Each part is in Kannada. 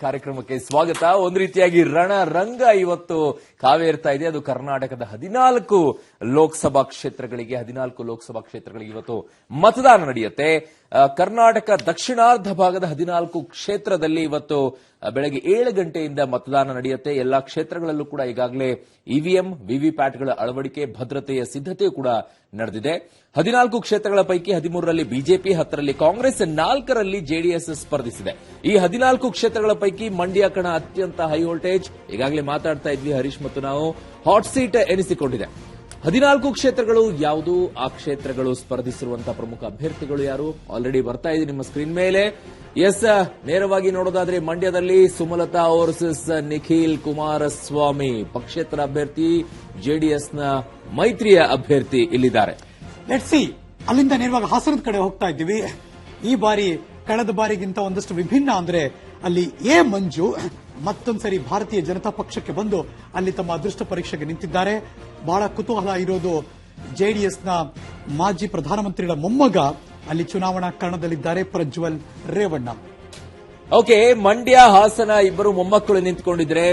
ಕಾರ್ಯಕ್ರಮಕ್ಕೆ ಸ್ವಾಗತ. ಒಂದು ರೀತಿಯಾಗಿ ರಣರಂಗ ಇವತ್ತು ಕಾವೇರ್ತಾ ಇದೆ. ಅದು ಕರ್ನಾಟಕದ 14 ಲೋಕಸಭಾ ಕ್ಷೇತ್ರಗಳಿಗೆ ಇವತ್ತು ಮತದಾನ ನಡೆಯುತ್ತೆ. ಕರ್ನಾಟಕ ದಕ್ಷಿಣಾರ್ಧ ಭಾಗದ 14 ಕ್ಷೇತ್ರದಲ್ಲಿ ಇವತ್ತು ಬೆಳಗ್ಗೆ 7 ಗಂಟೆಯಿಂದ ಮತದಾನ ನಡೆಯುತ್ತೆ. ಎಲ್ಲಾ ಕ್ಷೇತ್ರಗಳಲ್ಲೂ ಕೂಡ ಈಗಾಗಲೇ ಇವಿಎಂ ವಿವಿಪ್ಯಾಟ್ಗಳ ಅಳವಡಿಕೆ ಭದ್ರತೆಯ ಸಿದ್ಧತೆ ಕೂಡ ನಡೆದಿದೆ. 14 ಕ್ಷೇತ್ರಗಳ ಪೈಕಿ 13ರಲ್ಲಿ ಬಿಜೆಪಿ, 10ರಲ್ಲಿ ಕಾಂಗ್ರೆಸ್, 4ರಲ್ಲಿ ಜೆಡಿಎಸ್ ಸ್ಪರ್ಧಿಸಿದೆ. ಈ 14 ಕ್ಷೇತ್ರಗಳ ಪೈಕಿ ಮಂಡ್ಯ ಕಣ ಅತ್ಯಂತ ಹೈ ವೋಲ್ಟೇಜ್. ಈಗಾಗಲೇ ಮಾತಾಡ್ತಾ ಇದ್ವಿ ಹರೀಶ್ ಮತ್ತು ನಾವು, ಹಾಟ್ ಸೀಟ್ ಎನಿಸಿಕೊಂಡಿದೆ. 14 ಕ್ಷೇತ್ರಗಳು ಯಾವುದು, ಆ ಕ್ಷೇತ್ರಗಳು ಸ್ಪರ್ಧಿಸಿರುವಂತಹ ಪ್ರಮುಖ ಅಭ್ಯರ್ಥಿಗಳು ಯಾರು, ಆಲ್ರೆಡಿ ಬರ್ತಾ ಇದೆ ನಿಮ್ಮ ಸ್ಕ್ರೀನ್ ಮೇಲೆ. ಎಸ್, ನೇರವಾಗಿ ನೋಡೋದಾದ್ರೆ ಮಂಡ್ಯದಲ್ಲಿ ಸುಮಲತಾ ವರ್ಸಸ್ ನಿಖಿಲ್ ಕುಮಾರಸ್ವಾಮಿ, ಪಕ್ಷೇತರ ಅಭ್ಯರ್ಥಿ, ಜೆಡಿಎಸ್ನ ಮೈತ್ರಿಯ ಅಭ್ಯರ್ಥಿ ಇಲ್ಲಿದ್ದಾರೆ. ಲೆಟ್ಸ್ ಸಿ, ಅಲ್ಲಿಂದ ನೇರವಾಗಿ ಹಾಸನದ ಕಡೆ ಹೋಗ್ತಾ ಇದ್ದೀವಿ. ಈ ಬಾರಿ ಕಳೆದ ಬಾರಿಗಿಂತ ಒಂದಷ್ಟು ವಿಭಿನ್ನ. ಅಂದ್ರೆ ಅಲ್ಲಿ ಎ ಮಂಜು ಮತ್ತೊಂದ್ಸರಿ ಭಾರತೀಯ ಜನತಾ ಪಕ್ಷಕ್ಕೆ ಬಂದು ಅಲ್ಲಿ ತಮ್ಮ ಅದೃಷ್ಟ ಪರೀಕ್ಷೆಗೆ ನಿಂತಿದ್ದಾರೆ. ಬಹಳ ಕುತೂಹಲ ಇರೋದು ಜೆಡಿಎಸ್ನ ಮಾಜಿ ಪ್ರಧಾನಮಂತ್ರಿಗಳ ಮೊಮ್ಮಗ ಅಲ್ಲಿ ಚುನಾವಣಾ ಕಣದಲ್ಲಿದ್ದಾರೆ, ಪ್ರಜ್ವಲ್ ರೇವಣ್ಣ. ಓಕೆ, ಮಂಡ್ಯ ಹಾಸನ ಇಬ್ಬರು ಮೊಮ್ಮಕ್ಕಳು ನಿಂತ್ಕೊಂಡಿದ್ರೆ,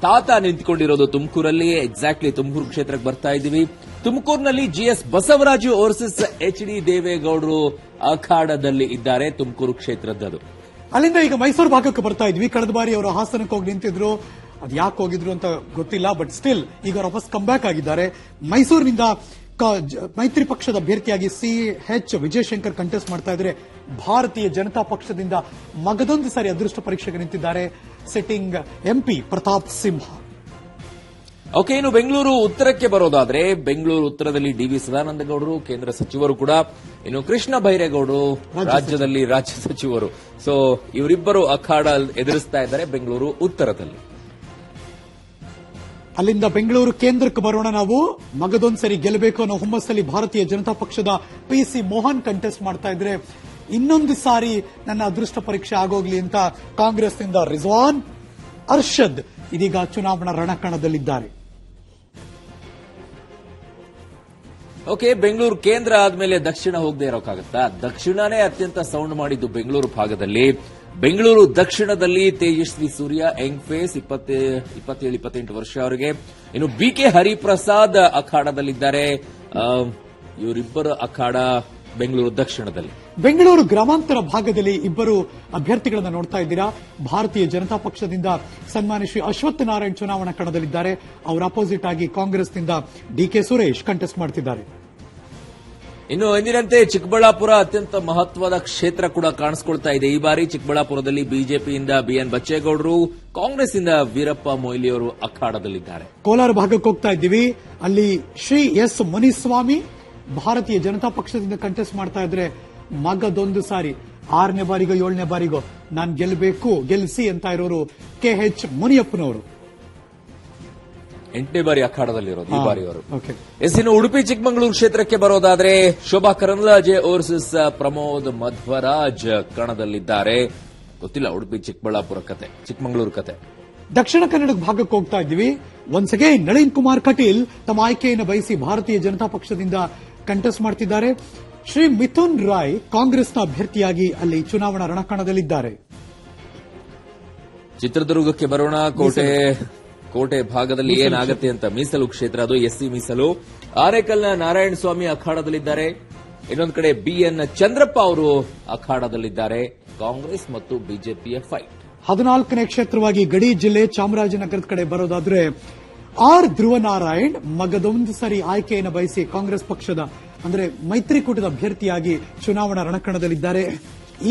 ತಾತ ನಿಂತ್ಕೊಂಡಿರೋದು ತುಮಕೂರಲ್ಲಿ. ಎಕ್ಸಾಕ್ಟ್ಲಿ ತುಮಕೂರು ಕ್ಷೇತ್ರಕ್ಕೆ ಬರ್ತಾ ಇದ್ದೀವಿ. ತುಮಕೂರಿನಲ್ಲಿ ಜಿಎಸ್ ಬಸವರಾಜು ವರ್ಸಸ್ ಎಚ್.ಡಿ. ದೇವೇಗೌಡರು ಅಖಾಡದಲ್ಲಿ ಇದ್ದಾರೆ, ತುಮಕೂರು ಕ್ಷೇತ್ರದ್ದು. ಅಲ್ಲಿಂದ ಈಗ ಮೈಸೂರು ಭಾಗಕ್ಕೆ ಬರ್ತಾ ಇದ್ವಿ. ಕಳೆದ ಬಾರಿ ಅವರು ಹಾಸನಕ್ಕೆ ಹೋಗಿ ನಿಂತಿದ್ರು, ಅದು ಯಾಕೆ ಹೋಗಿದ್ರು ಅಂತ ಗೊತ್ತಿಲ್ಲ, ಬಟ್ ಸ್ಟಿಲ್ ಈಗ ಅವರು ವಾಪಸ್ ಕಮ್ಬ್ಯಾಕ್ ಆಗಿದ್ದಾರೆ. ಮೈಸೂರಿನಿಂದ ಮೈತ್ರಿ ಪಕ್ಷದ ಅಭ್ಯರ್ಥಿಯಾಗಿ CH ವಿಜಯಶಂಕರ್ ಕಂಟೆಸ್ಟ್ ಮಾಡ್ತಾ ಇದ್ರೆ, ಭಾರತೀಯ ಜನತಾ ಪಕ್ಷದಿಂದ ಮಗದೊಂದು ಸಾರಿ ಅದೃಷ್ಟ ಪರೀಕ್ಷೆಗೆ ನಿಂತಿದ್ದಾರೆ sitting MP Pratap Simha. Okay, ಇನ್ನು ಬೆಂಗಳೂರು ಉತ್ತರಕ್ಕೆ ಬರೋದಾದ್ರೆ, ಬೆಂಗಳೂರು ಉತ್ತರದಲ್ಲಿ ಡಿ.ವಿ. ಸದಾನಂದಗೌಡರು ಕೇಂದ್ರ ಸಚಿವರು ಕೂಡ, ಇನ್ನು ಕೃಷ್ಣ ಬೈರೇಗೌಡರು ರಾಜ್ಯದಲ್ಲಿ ರಾಜ್ಯ ಸಚಿವರು. ಸೊ ಇವರಿಬ್ಬರು ಅಖಾಡ ಎದುರಿಸ್ತಾ ಇದ್ದಾರೆ ಬೆಂಗಳೂರು ಉತ್ತರದಲ್ಲಿ. ಅಲ್ಲಿಂದ ಬೆಂಗಳೂರು ಕೇಂದ್ರಕ್ಕೆ ಬರೋಣ ನಾವು. ಮಗದೊಂದ್ಸರಿ ಗೆಲ್ಲಬೇಕು ಅನ್ನೋ ಹುಮ್ಮಸ್ಸಲ್ಲಿ ಭಾರತೀಯ ಜನತಾ ಪಕ್ಷದ PC ಮೋಹನ್ ಕಂಟೆಸ್ಟ್ ಮಾಡ್ತಾ ಇದ್ರೆ, ಇನ್ನೊಂದು ಸಾರಿ ನನ್ನ ಅದೃಷ್ಟ ಪರೀಕ್ಷೆ ಆಗೋಗ್ಲಿ ಅಂತ ಕಾಂಗ್ರೆಸ್ನಿಂದ ರಿಜ್ವಾನ್ ಅರ್ಷದ್ ಇದೀಗ ಚುನಾವಣಾ ರಣಕಣದಲ್ಲಿದ್ದಾರೆ. ಓಕೆ, ಬೆಂಗಳೂರು ಕೇಂದ್ರ ಆದ್ಮೇಲೆ ದಕ್ಷಿಣ ಹೋಗದೆ ಇರೋಕ್ಕಾಗತ್ತಾ? ದಕ್ಷಿಣನೇ ಅತ್ಯಂತ ಸೌಂಡ್ ಮಾಡಿದ್ದು ಬೆಂಗಳೂರು ಭಾಗದಲ್ಲಿ. ಬೆಂಗಳೂರು ದಕ್ಷಿಣದಲ್ಲಿ ತೇಜಸ್ವಿ ಸೂರ್ಯ, ಯಂಗ್ ಫೇಸ್, 27-28 ವರ್ಷ ಅವರಿಗೆ. ಇನ್ನು BK ಹರಿಪ್ರಸಾದ್ ಅಖಾಡದಲ್ಲಿದ್ದಾರೆ. ಇವರಿಬ್ಬರು ಅಖಾಡ ಬೆಂಗಳೂರು ದಕ್ಷಿಣದಲ್ಲಿ. ಬೆಂಗಳೂರು ಗ್ರಾಮಾಂತರ ಭಾಗದಲ್ಲಿ ಇಬ್ಬರು ಅಭ್ಯರ್ಥಿಗಳನ್ನು ನೋಡ್ತಾ ಇದ್ದೀರಾ. ಭಾರತೀಯ ಜನತಾ ಪಕ್ಷದಿಂದ ಸನ್ಮಾನ್ಯ ಶ್ರೀ ಅಶ್ವಥ್ ನಾರಾಯಣ್ ಚುನಾವಣಾ ಕಣದಲ್ಲಿದ್ದಾರೆ. ಅವರ ಅಪೋಸಿಟ್ ಆಗಿ ಕಾಂಗ್ರೆಸ್ನಿಂದ DK ಸುರೇಶ್ ಕಂಟೆಸ್ಟ್ ಮಾಡ್ತಿದ್ದಾರೆ. ಇನ್ನು ಎಂದಿನಂತೆ ಚಿಕ್ಕಬಳ್ಳಾಪುರ ಅತ್ಯಂತ ಮಹತ್ವದ ಕ್ಷೇತ್ರ ಕೂಡ ಕಾಣಿಸಿಕೊಳ್ತಾ ಇದೆ. ಈ ಬಾರಿ ಚಿಕ್ಕಬಳ್ಳಾಪುರದಲ್ಲಿ ಬಿಜೆಪಿಯಿಂದ BN ಬಚ್ಚೇಗೌಡರು, ಕಾಂಗ್ರೆಸ್ನಿಂದ ವೀರಪ್ಪ ಮೊಯ್ಲಿಯವರು ಅಖಾಡದಲ್ಲಿದ್ದಾರೆ. ಕೋಲಾರ ಭಾಗಕ್ಕೆ ಹೋಗ್ತಾ ಇದ್ದೀವಿ. ಅಲ್ಲಿ ಶ್ರೀ S ಮುನಿಸ್ವಾಮಿ ಭಾರತೀಯ ಜನತಾ ಪಕ್ಷದಿಂದ ಕಂಟೆಸ್ಟ್ ಮಾಡ್ತಾ ಇದ್ರೆ, ಮಗದೊಂದು ಸಾರಿ 6ನೇ ಬಾರಿಗೋ 7ನೇ ಬಾರಿಗೋ ನಾನು ಗೆಲ್ಲಬೇಕು, ಗೆಲ್ಲಿಸಿ ಅಂತ ಇರೋರು KH ಮುನಿಯಪ್ಪನವರು. 8ನೇ ಬಾರಿ ಅಖಾಡದಲ್ಲಿರೋದು ಈ ಬಾರಿ ಅವರು. ಇನ್ನು ಉಡುಪಿ ಚಿಕ್ಕಮಗಳೂರು ಕ್ಷೇತ್ರಕ್ಕೆ ಬರೋದಾದ್ರೆ, ಶೋಭಾ ಕರಂದ್ಲಾಜೆ ವರ್ಸಸ್ ಪ್ರಮೋದ್ ಮಧ್ವರಾಜ್ ಕಣದಲ್ಲಿದ್ದಾರೆ. ಗೊತ್ತಿಲ್ಲ ಉಡುಪಿ ಚಿಕ್ಕಬಳ್ಳಾಪುರ ಕತೆ, ಚಿಕ್ಕಮಗಳೂರು ಕತೆ. ದಕ್ಷಿಣ ಕನ್ನಡ ಭಾಗಕ್ಕೆ ಹೋಗ್ತಾ ಇದ್ದೀವಿ. ಒನ್ಸ್ ಅಗೈನ್ ನಳಿನ್ ಕುಮಾರ್ ಕಟೀಲ್ ತಮ್ಮ ಆಯ್ಕೆಯನ್ನು ಬಯಸಿ ಭಾರತೀಯ ಜನತಾ ಪಕ್ಷದಿಂದ ಕಂಟೆಸ್ಟ್ ಮಾಡ್ತಿದ್ದಾರೆ. ಶ್ರೀ ಮಿಥುನ್ ರಾಯ್ ಕಾಂಗ್ರೆಸ್ನ ಅಭ್ಯರ್ಥಿಯಾಗಿ ಅಲ್ಲಿ ಚುನಾವಣಾ ರಣಕಣದಲ್ಲಿದ್ದಾರೆ. ಚಿತ್ರದುರ್ಗಕ್ಕೆ ಬರೋಣ. ಕೋಟೆ ಭಾಗದಲ್ಲಿ ಏನಾಗುತ್ತೆ ಅಂತ, ಮೀಸಲು ಕ್ಷೇತ್ರ ಅದು, SC ಮೀಸಲು. ಆನೇಕಲ್ನ ನಾರಾಯಣ ಸ್ವಾಮಿ ಅಖಾಡದಲ್ಲಿದ್ದಾರೆ. ಇನ್ನೊಂದು ಕಡೆ BN ಚಂದ್ರಪ್ಪ ಅವರು ಅಖಾಡದಲ್ಲಿದ್ದಾರೆ. ಕಾಂಗ್ರೆಸ್ ಮತ್ತು ಬಿಜೆಪಿಯ ಫೈಟ್. 14ನೇ ಕ್ಷೇತ್ರವಾಗಿ ಗಡಿ ಜಿಲ್ಲೆ ಚಾಮರಾಜನಗರದ ಕಡೆ ಬರೋದಾದ್ರೆ, R ಧ್ರುವನಾರಾಯಣ್ ಮಗದೊಂದು ಸರಿ ಆಯ್ಕೆಯನ್ನು ಬಯಸಿ ಕಾಂಗ್ರೆಸ್ ಪಕ್ಷದ ಅಂದ್ರೆ ಮೈತ್ರಿಕೂಟದ ಅಭ್ಯರ್ಥಿಯಾಗಿ ಚುನಾವಣಾ ರಣಕಣದಲ್ಲಿದ್ದಾರೆ.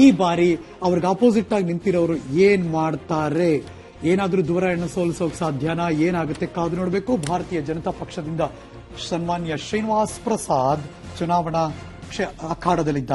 ಈ ಬಾರಿ ಅವ್ರಿಗೆ ಅಪೋಸಿಟ್ ಆಗಿ ನಿಂತಿರೋರು ಏನ್ ಮಾಡ್ತಾರೆ, ಏನಾದ್ರೂ ಧ್ರುವನಾರಾಯಣ ಸೋಲಿಸೋಕೆ ಸಾಧ್ಯನಾ, ಏನಾಗುತ್ತೆ ಕಾದು ನೋಡಬೇಕು. ಭಾರತೀಯ ಜನತಾ ಪಕ್ಷದಿಂದ ಸನ್ಮಾನ್ಯ ಶ್ರೀನಿವಾಸ್ ಪ್ರಸಾದ್ ಚುನಾವಣಾ ಅಖಾಡದಲ್ಲಿದ್ದಾರೆ.